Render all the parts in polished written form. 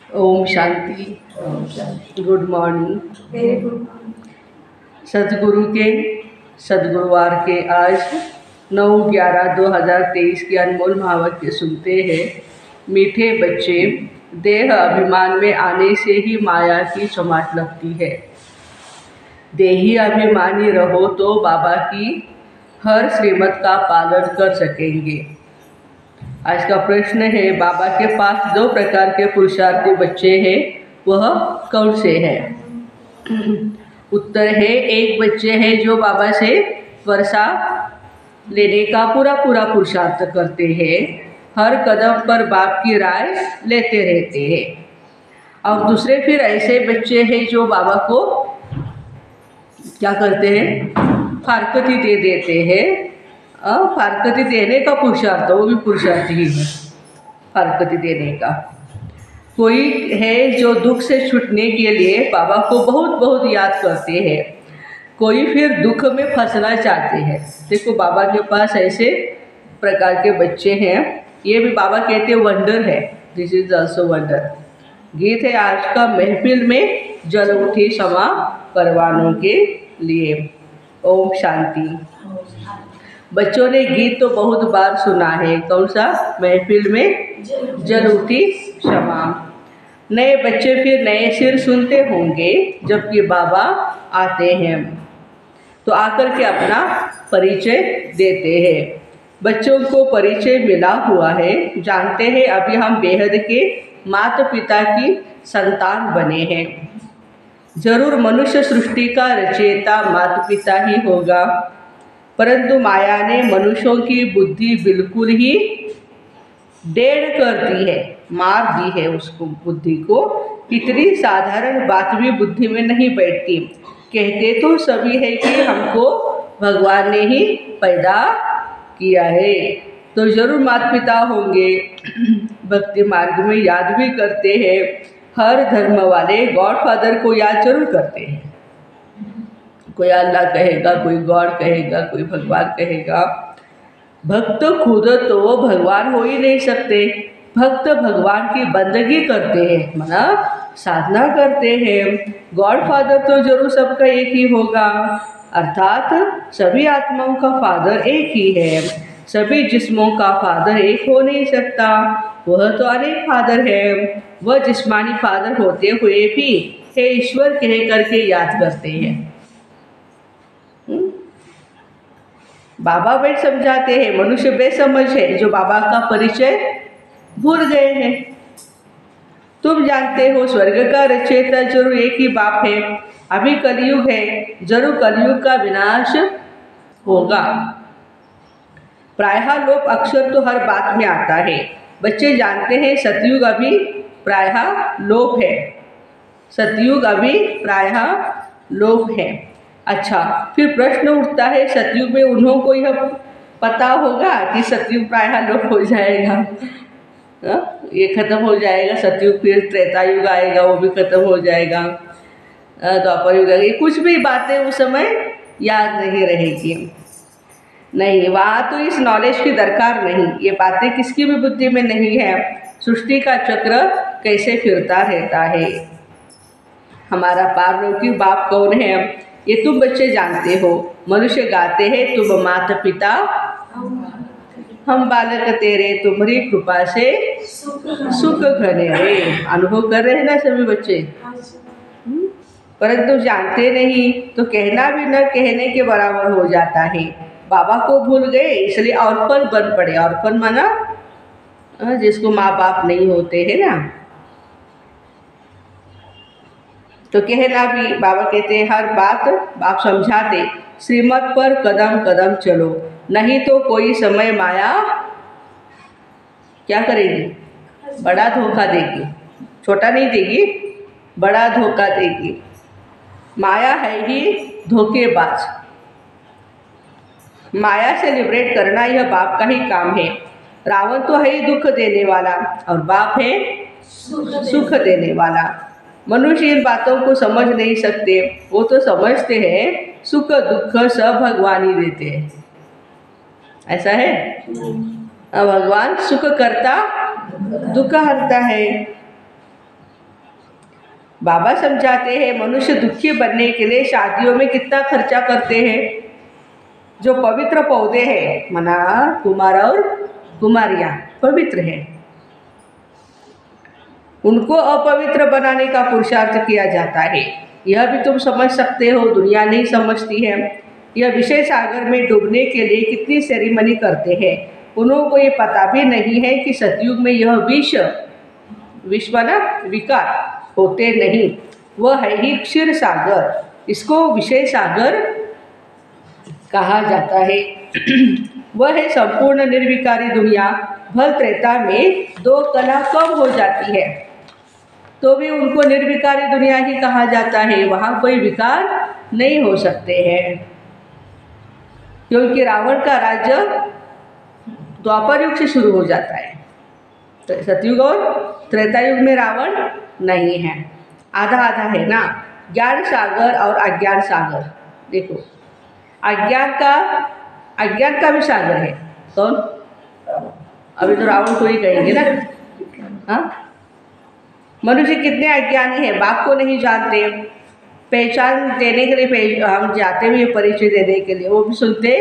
ओम शांति। Good morning. Very good. सदगुरु के सदगुरुवार के आज 9/11/2023 के अनमोल महावाक्य सुनते हैं। मीठे बच्चे, देह अभिमान में आने से ही माया की चमाट लगती है। देही अभिमानी रहो तो बाबा की हर श्रीमत का पालन कर सकेंगे। आज का प्रश्न है, बाबा के पास 2 प्रकार के पुरुषार्थी बच्चे हैं, वह कौन से हैं? उत्तर है, एक बच्चे हैं जो बाबा से वर्षा लेने का पूरा पुरुषार्थ करते हैं, हर कदम पर बाप की राय लेते रहते हैं। और दूसरे फिर ऐसे बच्चे हैं जो बाबा को क्या करते हैं, फारकती दे देते हैं। फारकती देने का पुरुषार्थ, वो भी पुरुषार्थ ही है, फारकती देने का। कोई है जो दुख से छूटने के लिए बाबा को बहुत बहुत याद करते हैं, कोई फिर दुख में फंसना चाहते हैं। देखो, बाबा के पास ऐसे प्रकार के बच्चे हैं, ये भी बाबा कहते हैं वंडर है, दिस इज ऑल्सो वंडर। गीत है आज का, महफिल में जल उठी क्षमा परवानों के लिए। ओम शांति। बच्चों ने गीत तो बहुत बार सुना है, कौन सा? महफिल में जल उठी क्षमा। नए बच्चे फिर नए सिर सुनते होंगे, जबकि बाबा आते हैं तो आकर के अपना परिचय देते हैं। बच्चों को परिचय मिला हुआ है, जानते हैं अभी हम बेहद के माता पिता की संतान बने हैं। जरूर मनुष्य सृष्टि का रचयिता माता पिता ही होगा, परंतु माया ने मनुष्यों की बुद्धि बिल्कुल ही डेढ़ कर दी है, मार दी है उसको, बुद्धि को। इतनी साधारण बात भी बुद्धि में नहीं बैठती। कहते तो सभी है कि हमको भगवान ने ही पैदा किया है, तो जरूर माता पिता होंगे। भक्ति मार्ग में याद भी करते हैं, हर धर्म वाले गॉड फादर को याद जरूर करते हैं। कोई अल्लाह कहेगा, कोई गॉड कहेगा, कोई भगवान कहेगा। भक्त खुद तो भगवान हो ही नहीं सकते। भक्त भगवान की बंदगी करते हैं, माना साधना करते हैं। गॉड फादर तो जरूर सबका एक ही होगा, अर्थात सभी आत्माओं का फादर एक ही है। सभी जिस्मों का फादर एक हो नहीं सकता, वह तो अनेक फादर है। वह जिस्मानी फादर होते हुए भी हे ईश्वर कह करके याद करते हैं। बाबा बैठ समझाते हैं, मनुष्य बेसमझ है जो बाबा का परिचय भूल गए हैं। तुम जानते हो स्वर्ग का रचयिता जरूर एक ही बाप है। अभी कलयुग है, जरूर कलयुग का विनाश होगा। प्रायः लोप अक्षर तो हर बात में आता है। बच्चे जानते हैं सतयुग अभी प्रायः लोप है, सतयुग अभी प्रायः लोप है। अच्छा, फिर प्रश्न उठता है, सतयुग में उन्हों को यह पता होगा कि सतयुग प्रायः लोप हो जाएगा, ये खत्म हो जाएगा सतयुग, फिर त्रेता युग आएगा, वो भी खत्म हो जाएगा, द्वापर युग आएगा। कुछ भी बातें उस समय याद नहीं रहेगी। नहीं, वहाँ तो इस नॉलेज की दरकार नहीं, ये बातें किसकी भी बुद्धि में नहीं है। सृष्टि का चक्र कैसे फिरता रहता है, हमारा पारलौकिक बाप कौन है, ये तुम बच्चे जानते हो। मनुष्य गाते हैं, तुम माता पिता हम बालक तेरे, तुम्हारी कृपा से सुख घने रे। अनुभव कर रहे हैं ना सभी बच्चे, परंतु जानते नहीं तो कहना भी न कहने के बराबर हो जाता है। बाबा को भूल गए इसलिए ऑर्फन बन पड़े। ऑर्फन माना जिसको माँ बाप नहीं होते हैं ना, तो कहना भी, बाबा कहते हैं हर बात बाप समझाते, श्रीमत पर कदम कदम चलो, नहीं तो कोई समय माया क्या करेगी, बड़ा धोखा देगी। छोटा नहीं देगी, बड़ा धोखा देगी। माया है ही धोखेबाज। माया से लिबरेट करना यह बाप का ही काम है। रावण तो है ही दुख देने वाला और बाप है सुख देने वाला। मनुष्य इन बातों को समझ नहीं सकते, वो तो समझते हैं सुख दुख सब भगवान ही देते हैं। ऐसा है, भगवान सुख करता दुख हरता है। बाबा समझाते हैं मनुष्य दुखी बनने के लिए शादियों में कितना खर्चा करते हैं। जो पवित्र पौधे हैं, मना कुमार और कुमारियाँ पवित्र हैं, उनको अपवित्र बनाने का पुरुषार्थ किया जाता है। यह भी तुम समझ सकते हो, दुनिया नहीं समझती है। यह विषय सागर में डूबने के लिए कितनी सेरेमनी करते हैं। उन्होंने को ये पता भी नहीं है कि सतयुग में यह विश्व ना विकार होते नहीं, वह है ही क्षीर सागर। इसको विषय सागर कहा जाता है। वह है संपूर्ण निर्विकारी दुनिया। भल त्रेता में 2 कला कम हो जाती है तो भी उनको निर्विकारी दुनिया ही कहा जाता है। वहाँ कोई विकार नहीं हो सकते हैं, क्योंकि रावण का राज्य द्वापर युग से शुरू हो जाता है। तो सतयुग और त्रेता युग में रावण नहीं है, आधा आधा है ना। ज्ञान सागर और अज्ञान सागर, देखो अज्ञान का भी सागर है। कौन? अभी तो रावण को ही कहेंगे ना। हाँ, मनुष्य कितने अज्ञानी है, बाप को नहीं जानते। पहचान देने के लिए हम जाते भी परिचय देने के लिए, वो भी सुनते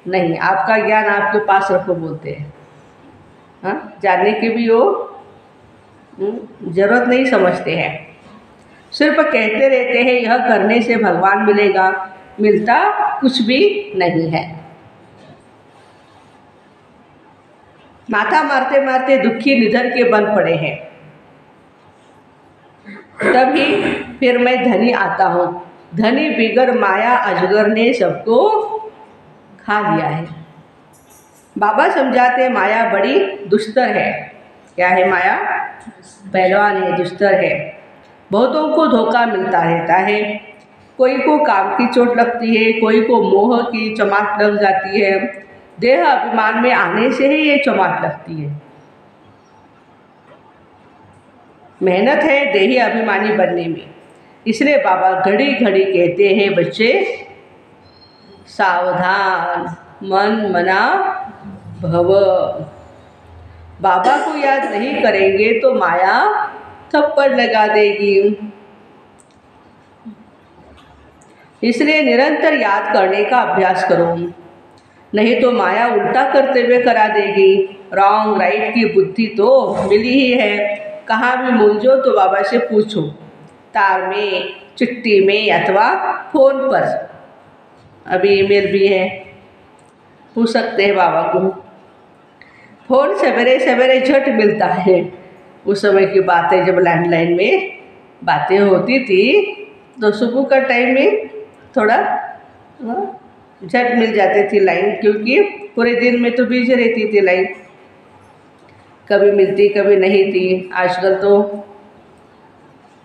नहीं। आपका ज्ञान आपके पास रखो बोलते हैं। हाँ, जानने की भी वो जरूरत नहीं समझते हैं। सिर्फ कहते रहते हैं यह करने से भगवान मिलेगा, मिलता कुछ भी नहीं है। माथा मारते मारते दुखी निधन के बन पड़े हैं। तभी फिर मैं धनी आता हूँ। धनी बिगर माया अजगर ने सबको खा लिया है। बाबा समझाते माया बड़ी दुस्तर है। क्या है माया? पहलवान है, दुस्तर है। बहुतों को धोखा मिलता रहता है। कोई को काम की चोट लगती है, कोई को मोह की चमाट लग जाती है। देह अभिमान में आने से ही ये चमाट लगती है। मेहनत है देही अभिमानी बनने में। इसलिए बाबा घड़ी घड़ी कहते हैं बच्चे सावधान, मन मना भव। बाबा को याद नहीं करेंगे तो माया थप्पड़ लगा देगी। इसलिए निरंतर याद करने का अभ्यास करो, नहीं तो माया उल्टा करते हुए करा देगी। रॉन्ग राइट की बुद्धि तो मिली ही है। कहाँ भी मुलझो तो बाबा से पूछो, तार में, चिट्ठी में अथवा फ़ोन पर। अभी ईमेल भी है, पूछ सकते हैं बाबा को। फ़ोन सवेरे सवेरे झट मिलता है। उस समय की बातें जब लैंडलाइन में बातें होती थी तो सुबह का टाइम में थोड़ा झट मिल जाती थी लाइन, क्योंकि पूरे दिन में तो बिजी रहती थी लाइन। कभी मिलती कभी नहीं थी। आजकल तो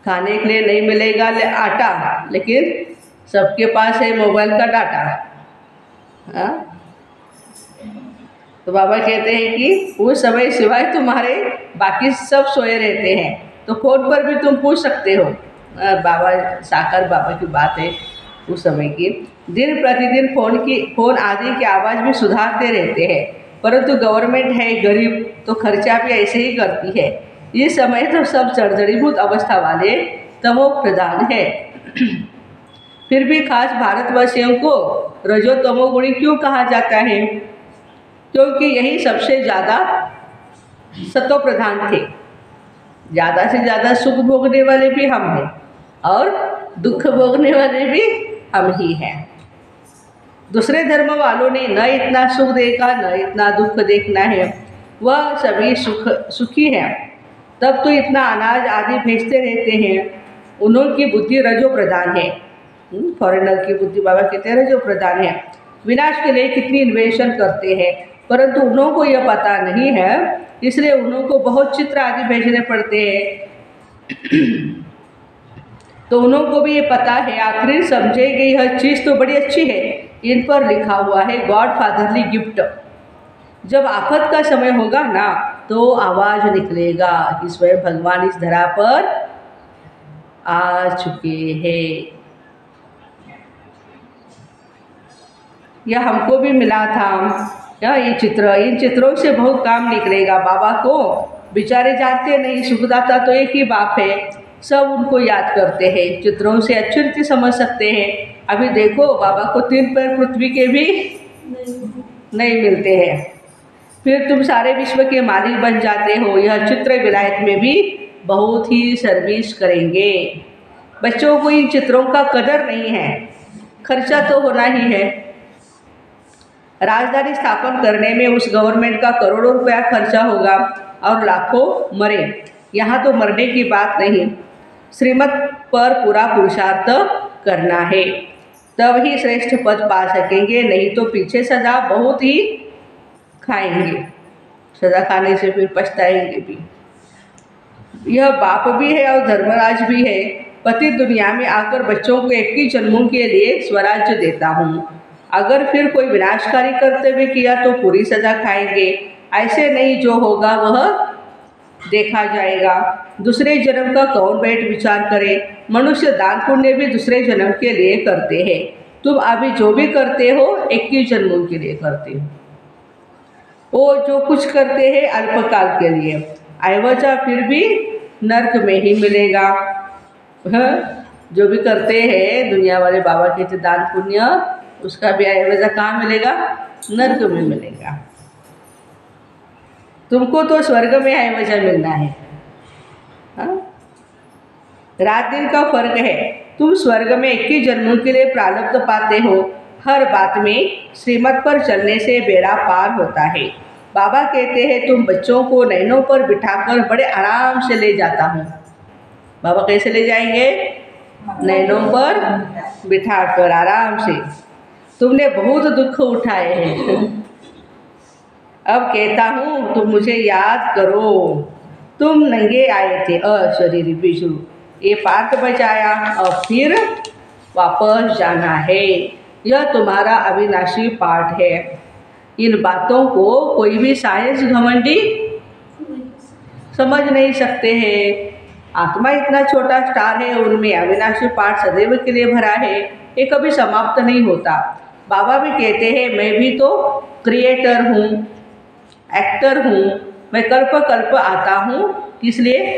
खाने के लिए नहीं मिलेगा आटा, लेकिन सबके पास है मोबाइल का डाटा। हाँ, तो बाबा कहते हैं कि उस समय सिवाय तुम्हारे बाकी सब सोए रहते हैं, तो फ़ोन पर भी तुम पूछ सकते हो। बाबा साकार बाबा की बात है उस समय की। दिन प्रतिदिन फ़ोन आदि की आवाज़ भी सुधारते रहते हैं, परंतु गवर्नमेंट है गरीब तो खर्चा भी ऐसे ही करती है। इस समय तो सब जर्जरीभूत अवस्था वाले तमो प्रधान है। फिर भी खास भारतवासियों को रजो तमोगुणी क्यों कहा जाता है? क्योंकि यही सबसे ज़्यादा सतो प्रधान थे। ज़्यादा से ज़्यादा सुख भोगने वाले भी हम हैं और दुख भोगने वाले भी हम ही हैं। दूसरे धर्म वालों ने न इतना सुख देखा न इतना दुख देखना है, वह सभी सुखी हैं, तब तो इतना अनाज आदि भेजते रहते हैं। उन्होंने बुद्धि रजो प्रधान है। फॉरेनर की बुद्धि बाबा कहते हैं रजो प्रधान है। विनाश के लिए कितनी इन्वेंशन करते हैं, परंतु उन्हों को यह पता नहीं है, इसलिए उन्हों को बहुत चित्र आदि भेजने पड़ते हैं। तो उन्हों को भी ये पता है, आखिर समझेंगे यह चीज़ तो बड़ी अच्छी है। इन पर लिखा हुआ है गॉड फादरली गिफ्ट। जब आफत का समय होगा ना तो आवाज़ निकलेगा कि स्वयं भगवान इस धरा पर आ चुके हैं। यह हमको भी मिला था इन चित्रों से बहुत काम निकलेगा। बाबा को बेचारे जानते नहीं, सुखदाता तो एक ही बाप है। सब उनको याद करते हैं, चित्रों से अच्छी रीति समझ सकते हैं। अभी देखो बाबा को 3 पैर पृथ्वी के भी नहीं मिलते हैं, फिर तुम सारे विश्व के मालिक बन जाते हो। यह चित्र विलायत में भी बहुत ही सर्विस करेंगे। बच्चों को इन चित्रों का कदर नहीं है, खर्चा तो होना ही है। राजधानी स्थापन करने में उस गवर्नमेंट का करोड़ों रुपया खर्चा होगा और लाखों मरे। यहाँ तो मरने की बात नहीं, श्रीमत पर पूरा पुरुषार्थ करना है, तब ही श्रेष्ठ पद पा सकेंगे, नहीं तो पीछे सजा बहुत ही खाएंगे। सजा खाने से फिर पछताएंगे भी। यह बाप भी है और धर्मराज भी है। पति दुनिया में आकर बच्चों को 21 जन्मों के लिए स्वराज्य देता हूँ। अगर फिर कोई विनाशकारी कर्तव्य किया तो पूरी सजा खाएंगे। ऐसे नहीं, जो होगा वह देखा जाएगा। दूसरे जन्म का कौन बैठ विचार करे। मनुष्य दान पुण्य भी दूसरे जन्म के लिए करते हैं। तुम अभी जो भी करते हो 21 जन्मों के लिए करते हो। वो जो कुछ करते हैं अल्पकाल के लिए, अवजा फिर भी नर्क में ही मिलेगा। जो भी करते हैं दुनिया वाले बाबा के दान पुण्य, उसका भी अवजा कहाँ मिलेगा? नर्क में मिलेगा। तुमको तो स्वर्ग में अवजा मिलना है। रात दिन का फर्क है। तुम स्वर्ग में 21 जन्मों के लिए प्रारब्ध पाते हो। हर बात में श्रीमत पर चलने से बेड़ा पार होता है। बाबा कहते हैं तुम बच्चों को नैनों पर बिठाकर बड़े आराम से ले जाता हूँ। बाबा कैसे ले जाएंगे? नैनों पर बिठाकर आराम से। तुमने बहुत दुख उठाए हैं, अब कहता हूँ तुम मुझे याद करो। तुम नंगे आए थे अशरीरी बिजू, ये पार्ट बजाया और फिर वापस जाना है। यह तुम्हारा अविनाशी पाठ है। इन बातों को कोई भी साइंस घमंडी समझ नहीं सकते हैं। आत्मा इतना छोटा स्टार है, उनमें अविनाशी पाठ सदैव के लिए भरा है, ये कभी समाप्त नहीं होता। बाबा भी कहते हैं मैं भी तो क्रिएटर हूँ, एक्टर हूँ, मैं कल्प कल्प आता हूँ, इसलिए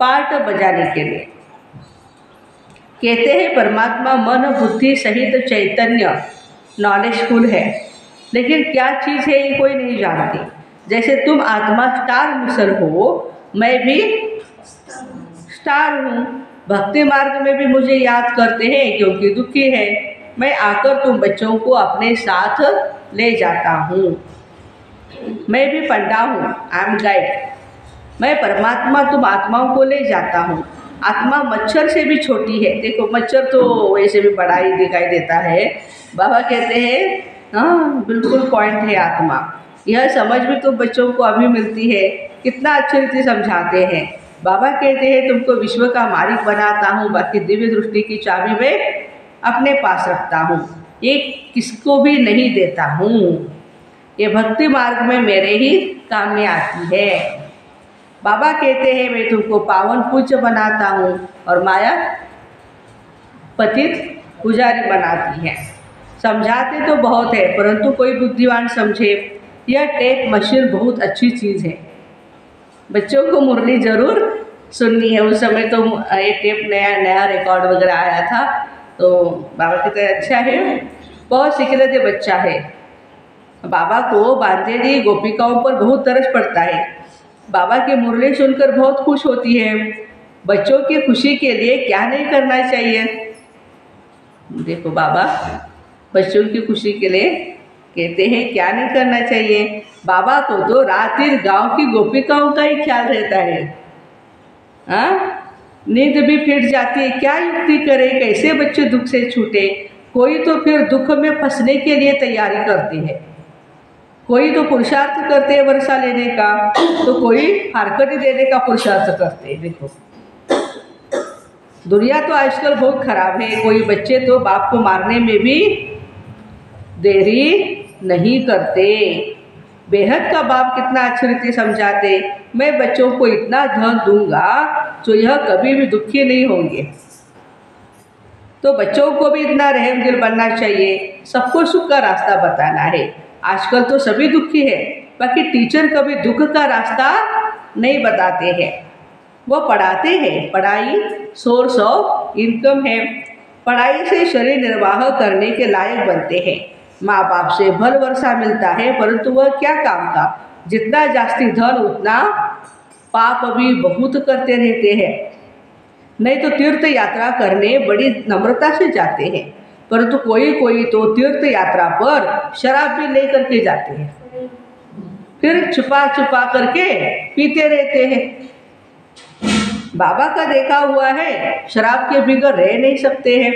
पार्ट बजाने के लिए। कहते हैं परमात्मा मन बुद्धि सहित चैतन्य नॉलेजफुल है, लेकिन क्या चीज़ है ये कोई नहीं जानती। जैसे तुम आत्मा स्टार मिशन हो, मैं भी स्टार हूँ। भक्ति मार्ग में भी मुझे याद करते हैं क्योंकि दुखी है। मैं आकर तुम बच्चों को अपने साथ ले जाता हूँ। मैं भी पंडा हूँ, आई एम गाइड। मैं परमात्मा तुम आत्माओं को ले जाता हूँ। आत्मा मच्छर से भी छोटी है। देखो मच्छर तो वैसे भी बड़ा ही दिखाई देता है। बाबा कहते हैं हाँ बिल्कुल पॉइंट है आत्मा। यह समझ भी तो बच्चों को अभी मिलती है, कितना अच्छी रीति समझाते हैं। बाबा कहते हैं तुमको विश्व का मालिक बनाता हूँ, बाकी दिव्य दृष्टि की चाबी मैं अपने पास रखता हूँ, ये किसको भी नहीं देता हूँ। ये भक्ति मार्ग में मेरे ही काम में आती है। बाबा कहते हैं मैं तुमको पावन पूज्य बनाता हूँ और माया पतित पुजारी बनाती है। समझाते तो बहुत है, परंतु कोई बुद्धिमान समझे। यह टेप मशीन बहुत अच्छी चीज़ है। बच्चों को मुरली ज़रूर सुननी है। उस समय तो ये टेप नया रिकॉर्ड वगैरह आया था, तो बाबा कहते हैं अच्छा है, बहुत सीख लेते बच्चा है। बाबा को बांधेली गोपिकाओं पर बहुत तरस पड़ता है। बाबा की मुरली सुनकर बहुत खुश होती है। बच्चों की खुशी के लिए क्या नहीं करना चाहिए। देखो बाबा बच्चों की खुशी के लिए कहते हैं क्या नहीं करना चाहिए। बाबा को तो रात दिन गांव की गोपिकाओं का ही ख्याल रहता है। नींद भी फिट जाती है, क्या युक्ति करे, कैसे बच्चे दुख से छूटे। कोई तो फिर दुख में फंसने के लिए तैयारी करते हैं, कोई तो पुरुषार्थ करते हैं वर्षा लेने का, तो कोई हरकत देने का पुरुषार्थ करते हैं। देखो दुनिया तो आजकल बहुत खराब है। कोई बच्चे तो बाप को मारने में भी देरी नहीं करते। बेहद का बाप कितना अच्छी रीति समझाते, मैं बच्चों को इतना धन दूंगा जो यह कभी भी दुखी नहीं होंगे। तो बच्चों को भी इतना रहम दिल बनना चाहिए, सबको सुख का रास्ता बताना है। आजकल तो सभी दुखी है, बाकी टीचर कभी दुख का रास्ता नहीं बताते हैं। वह पढ़ाते हैं। पढ़ाई सोर्स ऑफ इनकम है। पढ़ाई से शरीर निर्वाह करने के लायक बनते हैं। माँ बाप से भल वर्षा मिलता है, परंतु वह क्या काम का। जितना जास्ती धन उतना पाप भी बहुत करते रहते हैं। नहीं तो तीर्थ यात्रा करने बड़ी नम्रता से जाते हैं, परंतु कोई कोई तो तीर्थ यात्रा पर शराब भी लेकर के जाते हैं, फिर छुपा छुपा करके पीते रहते हैं। बाबा का देखा हुआ है, शराब के बिगर रह नहीं सकते हैं।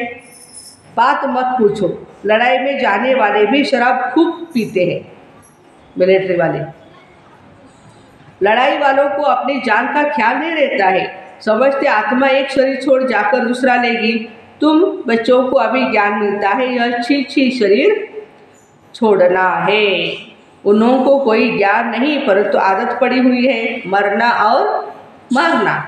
बात मत पूछो, लड़ाई में जाने वाले भी शराब खूब पीते हैं। मिलिट्री वाले, लड़ाई वालों को अपनी जान का ख्याल नहीं रहता है। समझते आत्मा एक शरीर छोड़ जाकर दूसरा लेगी। तुम बच्चों को अभी ज्ञान मिलता है, यह छी शरीर छोड़ना है। उन्हों को कोई ज्ञान नहीं, परंतु आदत पड़ी हुई है मरना और मरना।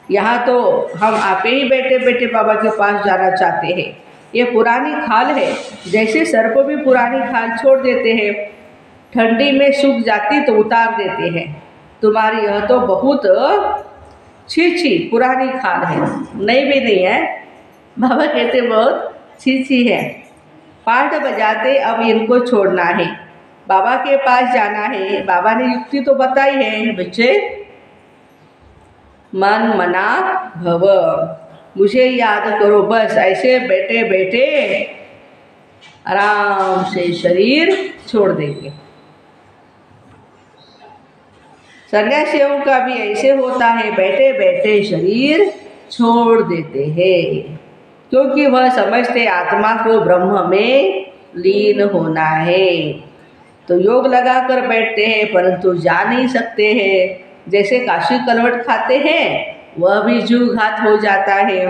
यहाँ तो हम आपे ही बैठे बैठे बाबा के पास जाना चाहते हैं। ये पुरानी खाल है, जैसे सर्प भी पुरानी खाल छोड़ देते हैं, ठंडी में सूख जाती तो उतार देते हैं। तुम्हारी यह तो बहुत छी पुरानी खाल है, नई भी नहीं है। बाबा कहते बहुत छी है। पाठ बजाते अब इनको छोड़ना है, बाबा के पास जाना है। बाबा ने युक्ति तो बताई है, बच्चे मन मना भव, मुझे याद करो। बस ऐसे बैठे बैठे आराम से शरीर छोड़ देंगे। सन्यासियों का भी ऐसे होता है, बैठे बैठे शरीर छोड़ देते हैं, क्योंकि वह समझते आत्मा को ब्रह्म में लीन होना है। तो योग लगा कर बैठते हैं, परंतु जा नहीं सकते हैं। जैसे काशी कलवट खाते हैं, वह भी जीव घात हो जाता है।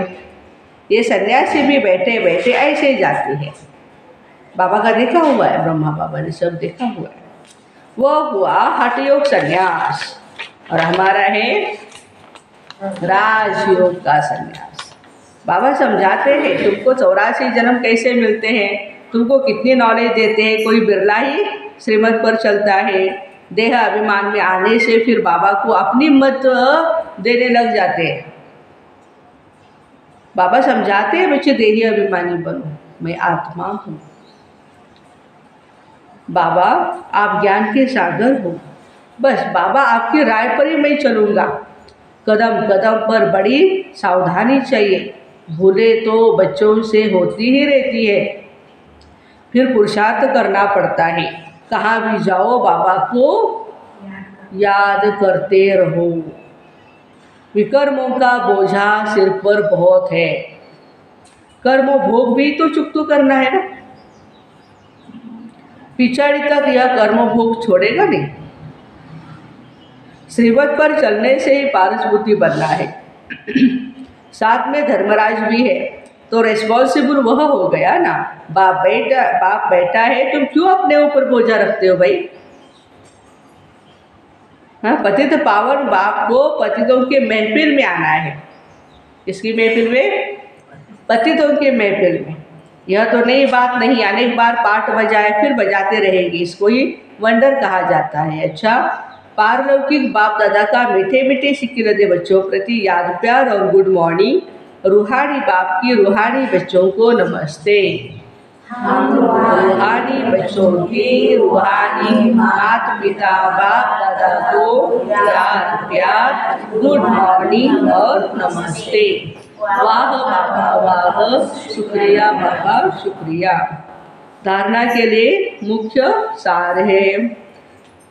ये सन्यासी भी बैठे बैठे ऐसे जाते हैं। बाबा का देखा हुआ है, ब्रह्मा बाबा ने सब देखा हुआ है। वह हुआ हठ योग संन्यास, और हमारा है राजयोग का संन्यास। बाबा समझाते हैं तुमको 84 जन्म कैसे मिलते हैं, तुमको कितनी नॉलेज देते हैं। कोई बिरला ही श्रीमत पर चलता है। देह अभिमान में आने से फिर बाबा को अपनी मत देने लग जाते हैं। बाबा समझाते हैं बच्चे देही अभिमानी बनो, मैं आत्मा हूँ। बाबा आप ज्ञान के सागर हो, बस बाबा आपकी राय पर ही मैं चलूँगा। कदम कदम पर बड़ी सावधानी चाहिए, भूले तो बच्चों से होती ही रहती है। फिर पुरुषार्थ करना पड़ता है। कहाँ भी जाओ बाबा को याद करते रहो। विकर्मों का बोझा सिर पर बहुत है, कर्म भोग भी तो चुकतो करना है ना। पिछाड़ी तक यह कर्म भोग छोड़ेगा नहीं। श्रीमत पर चलने से ही पारस बुद्धि बनना है। साथ में धर्मराज भी है, तो रेस्पॉन्सिबल वह हो गया ना। बाप बेटा है, तुम क्यों अपने ऊपर बोझा रखते हो भाई। हाँ, पतित पावन बाप को पतितों के महफिल में आना है। इसकी महफिल में, पतितों के महफिल में। यह तो नई बात नहीं, अनेक बार पाठ बजाए फिर बजाते रहेंगे, इसको ही वंडर कहा जाता है। अच्छा, पारलौकिक बाप दादा का मीठे मीठे सिक्किलदे बच्चों प्रति याद प्यार और गुड मॉर्निंग। रूहानी बाप की रूहानी बच्चों को नमस्ते। रूहानी बच्चों की रूहानी माता पिता बाप दादा को याद प्यार, गुड मॉर्निंग और नमस्ते। वाह बाबा वाह, शुक्रिया बाबा शुक्रिया। धारणा के लिए मुख्य सार है,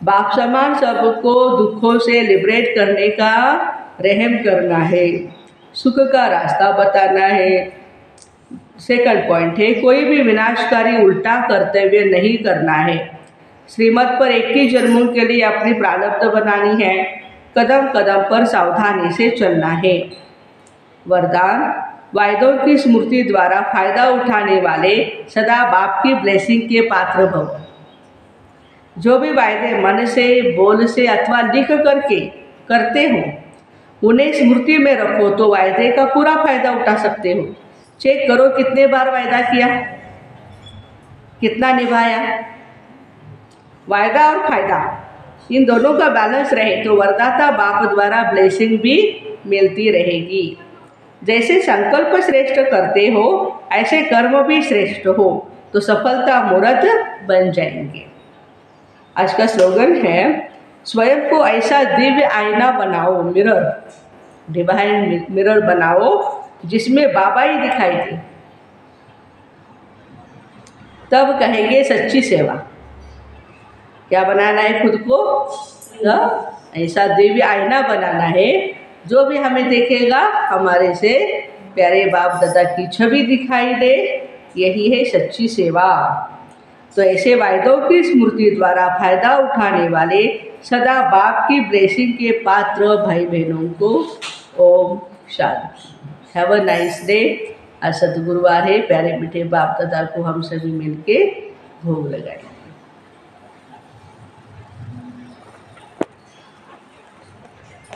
बाप समान सबको दुखों से लिबरेट करने का रहम करना है, सुख का रास्ता बताना है। सेकंड पॉइंट है, कोई भी विनाशकारी उल्टा कर्तव्य नहीं करना है। श्रीमत पर 21 जन्मों के लिए अपनी प्रारब्ध बनानी है। कदम कदम पर सावधानी से चलना है। वरदान, वायदों की स्मृति द्वारा फायदा उठाने वाले सदा बाप की ब्लेसिंग के पात्र भव। जो भी वायदे मन से, बोल से अथवा लिख करके करते हो, उन्हें स्मृति में रखो तो वायदे का पूरा फायदा उठा सकते हो। चेक करो कितने बार वायदा किया, कितना निभाया। वायदा और फायदा इन दोनों का बैलेंस रहे तो वरदाता बाप द्वारा ब्लेसिंग भी मिलती रहेगी। जैसे संकल्प श्रेष्ठ करते हो ऐसे कर्म भी श्रेष्ठ हो तो सफलता मूर्त बन जाएंगे। आज का स्लोगन है, स्वयं को ऐसा दिव्य आईना बनाओ, मिरर, डिवाइन मिरर बनाओ जिसमें बाबा ही दिखाई दे, तब कहेंगे सच्ची सेवा। क्या बनाना है खुद को? ऐसा दिव्य आईना बनाना है जो भी हमें देखेगा हमारे से प्यारे बाप दादा की छवि दिखाई दे, यही है सच्ची सेवा। तो ऐसे वायदों की स्मृति द्वारा फायदा उठाने वाले सदा बाप की ब्लेसिंग के पात्र भाई बहनों को ओम शांति। Have a nice day. आज सद्गुरुवार है, प्यारे मीठे बाप दादा को हम सभी मिलके भोग लगाएं।